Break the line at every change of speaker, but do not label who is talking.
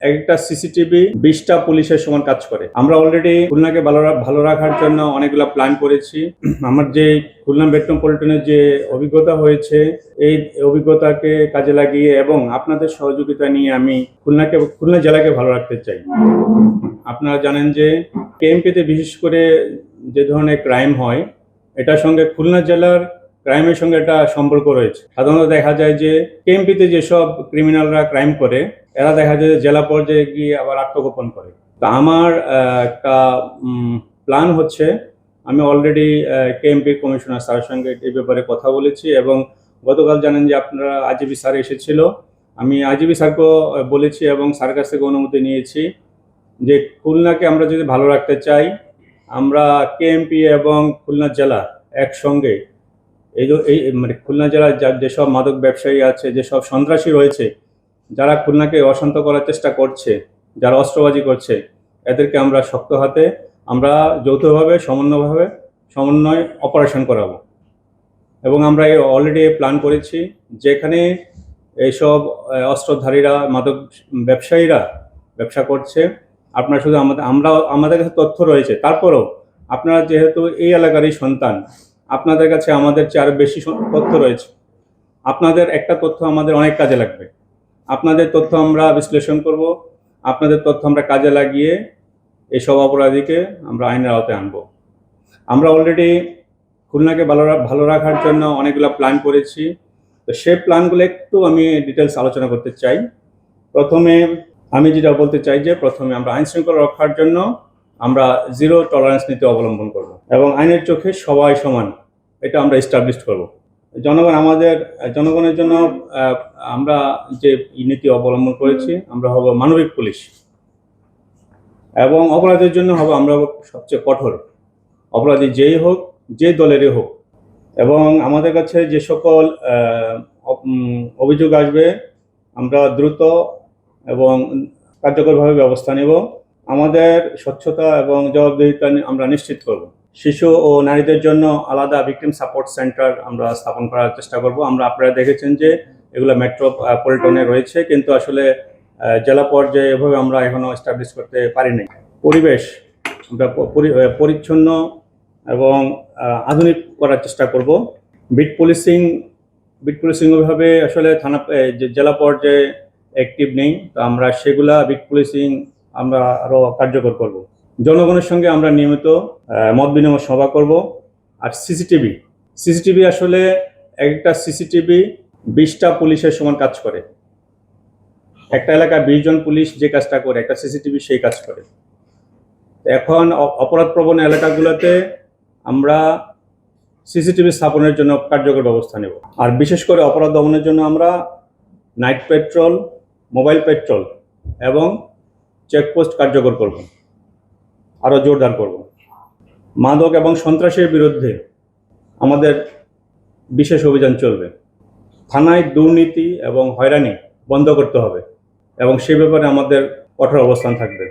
একটা সিসিটিভি 20টা পুলিশের সমান কাজ করে। আমরা অলরেডি খুলনাকে ভালো রাখার জন্য অনেকগুলো প্ল্যান করেছি। আমার যে খুলনা মেট্রোপলিটনের যে অভিজ্ঞতা হয়েছে, এই অভিজ্ঞতাকে কাজে লাগিয়ে এবং আপনাদের সহযোগিতা নিয়ে আমি খুলনা জেলাকে ভালো রাখতে চাই। আপনারা জানেন যে কেএমপিতে বিশেষ করে যে ধরনের ক্রাইম হয়, এটার সঙ্গে খুলনা জেলার ক্রাইমের সঙ্গে একটা সম্পর্ক রয়েছে। সাধারণত দেখা যায় যে কেএমপিতে যেসব ক্রিমিনালরা ক্রাইম করে, এরা দেখা যায় যে জেলা পর্যায়ে গিয়ে আবার আত্মগোপন করে। তা আমার একটা প্ল্যান হচ্ছে, আমি অলরেডি কেএমপি কমিশনার স্যারের সঙ্গে এই ব্যাপারে কথা বলেছি এবং গতকাল জানেন যে আপনারা আইজিপি স্যার এসেছিল। আমি আইজিপি স্যারকেও বলেছি এবং স্যারের কাছ থেকে অনুমতি নিয়েছি যে খুলনাকে আমরা যদি ভালো রাখতে চাই, আমরা কেএমপি এবং খুলনা জেলা একসঙ্গে এই মানে খুলনা জেলার যেসব মাদক ব্যবসায়ী আছে, যেসব সন্ত্রাসী রয়েছে, যারা খুলনাকে অশান্ত করার চেষ্টা করছে, যারা অস্ত্রবাজি করছে, এদেরকে আমরা শক্ত হাতে আমরা যৌথভাবে সমন্বয় অপারেশন করাবো। এবং আমরা অলরেডি প্ল্যান করেছি, যেখানে এইসব অস্ত্রধারীরা মাদক ব্যবসায়ীরা ব্যবসা করছে, আপনারা শুধু আমাদের কাছে তথ্য রয়েছে, তারপরেও আপনারা যেহেতু এই এলাকারই সন্তান, আপনাদের কাছে আমাদের চেয়ে আরও বেশি তথ্য রয়েছে। আপনাদের একটা তথ্য আমাদের অনেক কাজে লাগবে। আপনাদের তথ্য আমরা বিশ্লেষণ করব, আপনাদের তথ্য আমরা কাজে লাগিয়ে এইসব অপরাধীকে আমরা আইনের আওতায় আনব। আমরা অলরেডি খুলনাকে ভালো রাখার জন্য অনেকগুলো প্ল্যান করেছি। তো সেই প্ল্যানগুলো একটু আমি ডিটেলস আলোচনা করতে চাই। প্রথমে আমি যেটা বলতে চাই যে প্রথমে আমরা আইন শৃঙ্খলা রক্ষার জন্য আমরা জিরো টলারেন্স নীতি অবলম্বন করব এবং আইনের চোখে সবাই সমান, এটা আমরা এস্টাবলিশ করব। জনগণের জন্য আমরা যে নীতি অবলম্বন করেছি, আমরা হব মানবিক পুলিশ এবং অপরাধের জন্য হব আমরা সবচেয়ে কঠোর। অপরাধী যেই হোক, যে দলেরই হোক, এবং আমাদের কাছে যে সকল অভিযোগ আসবে আমরা দ্রুত এবং কার্যকরভাবে ব্যবস্থা নেব। আমাদের স্বচ্ছতা এবং জবাবদিহিতা আমরা নিশ্চিত করব। শিশু ও নারীদের জন্য আলাদা ভিকটিম সাপোর্ট সেন্টার আমরা স্থাপন করার চেষ্টা করব। আপনারা দেখেছেন যে এগুলো মেট্রোপলিটনে রয়েছে, কিন্তু আসলে জেলা পর্যায়ে এভাবে আমরা এখনো এস্টাবলিশ করতে পারিনি। পরিবেশ আমরা পরিচ্ছন্ন এবং আধুনিক করার চেষ্টা করব। বিট পুলিশিং ওইভাবে আসলে জেলা পর্যায়ে অ্যাক্টিভ নেই, তো আমরা সেগুলা বিট পুলিশিং আমরা আরও কার্যকর করব। জনগণের সঙ্গে আমরা নিয়মিত মত বিনিময় সভা করব। আর সিসিটিভি আসলে একটা সিসিটিভি 20টা পুলিশের সমান কাজ করে। একটা এলাকায় 20 জন পুলিশ যে কাজটা করে, একটা সিসিটিভি সেই কাজ করে। এখন অপরাধপ্রবণ এলাকাগুলোতে আমরা সিসিটিভি স্থাপনের জন্য কার্যকর ব্যবস্থা নেব। আর বিশেষ করে অপরাধ দমনের জন্য আমরা নাইট পেট্রোল, মোবাইল পেট্রোল এবং চেকপোস্ট কার্যকর করব, আরও জোরদার করব। মাদক এবং সন্ত্রাসের বিরুদ্ধে আমাদের বিশেষ অভিযান চলবে। থানায় দুর্নীতি এবং হয়রানি বন্ধ করতে হবে এবং সে ব্যাপারে আমাদের কঠোর অবস্থান থাকবে।